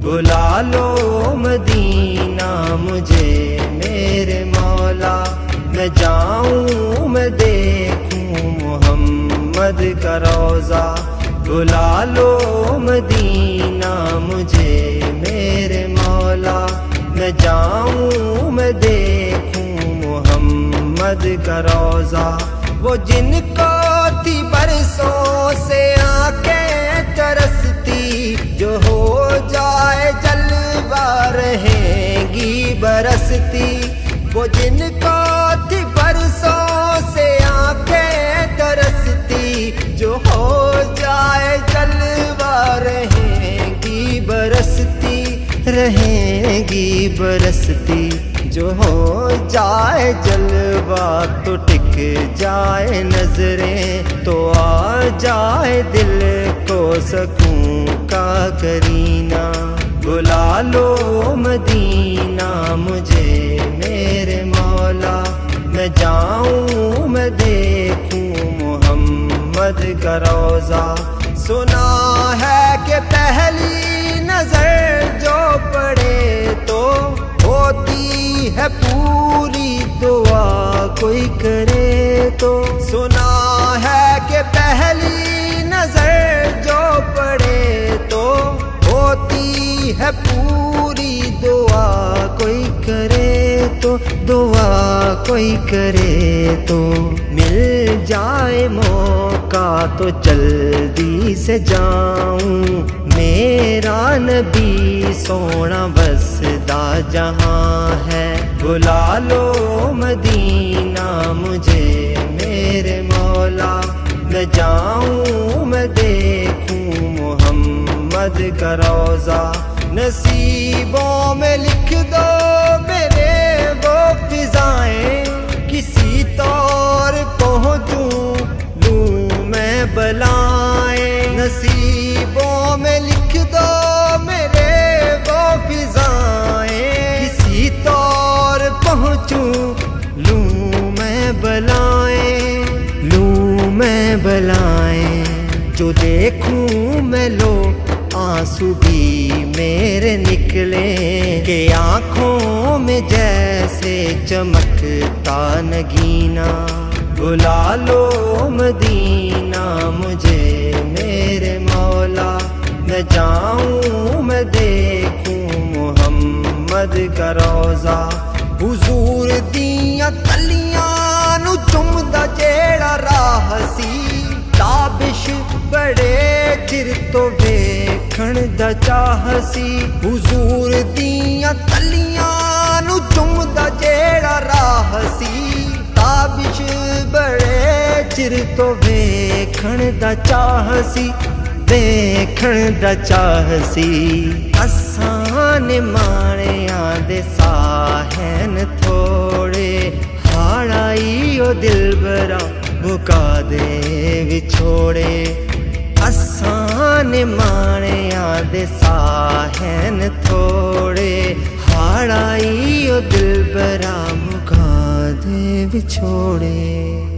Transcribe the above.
بلا لو مدینہ مجھے میرے مولا، میں جاؤں میں دیکھوں محمد کا روضہ، بلا لو مدینہ مجھے میرے مولا، میں جاؤں میں دیکھوں محمد کا روضہ۔ وہ جن کو تھی برسوں سے آنکھیں ترستی، جو ہو جائے جلوہ رہیں گی برستی، وہ جن کو تھی برسوں سے آنکھیں ترستی، جو ہو جائے جلوہ رہیں گی برستی، رہیں گی برستی، جو ہو جائے جلوہ تو ٹک جائے نظریں، تو آ جائے دل کو سکون کا کرینہ، بلا لو مدینہ مجھے میرے مولا، میں جاؤں میں دیکھوں محمد کا روضہ۔ سنا ہے کہ پہلی نظر جو پڑے تو ہوتی ہے پوری دعا کوئی کرے تو، سنا ہے کہ پہلی نظر جو پڑے تو ہوتی ہے پوری دعا کوئی کرے تو، دعا کوئی کرے تو، مل جائے موقع تو جلدی سے جاؤں، میرا نبی سونا بسدا جہاں ہے، بلا لو مدینہ مجھے میرے مولا، میں جاؤں میں دیکھوں محمد کا روضہ۔ نصیبوں میں لکھ دو میرے وہ فضائیں، کسی طور پہنچوں لوں میں بلائیں، نصیبوں میں لکھ دو میرے وہ فضائیں، کسی طور پہنچوں لوں میں بلائیں، لوں میں بلائیں، جو دیکھوں میں لو آنسو بھی میرے نکلیں، کہ آنکھوں میں جیسے چمکتا نگینہ، بلا لو مدینہ مجھے میرے مولا، میں جاؤں میں دیکھوں محمد کا روضہ۔ حضور دیاں کلیاں نو چمدا جیڑا راہ سی، تابش بڑے چر تو ویکھن دا چاہ سی، حضور دیاں کلیاں نو چمدا جیڑا راہ سی، تابش بڑے چر تو ویکھن دا چاہ سی، ویکھن دا چاہ سی، اساں نے مانیاں دے ساہن تھوڑے، ہاڑ آئی او دلبرا مکا دے وچھوڑے، اساں نے مانیاں دے ساہن تھوڑے، ہاڑ آئی او دلبرا مکا دے وچھوڑے۔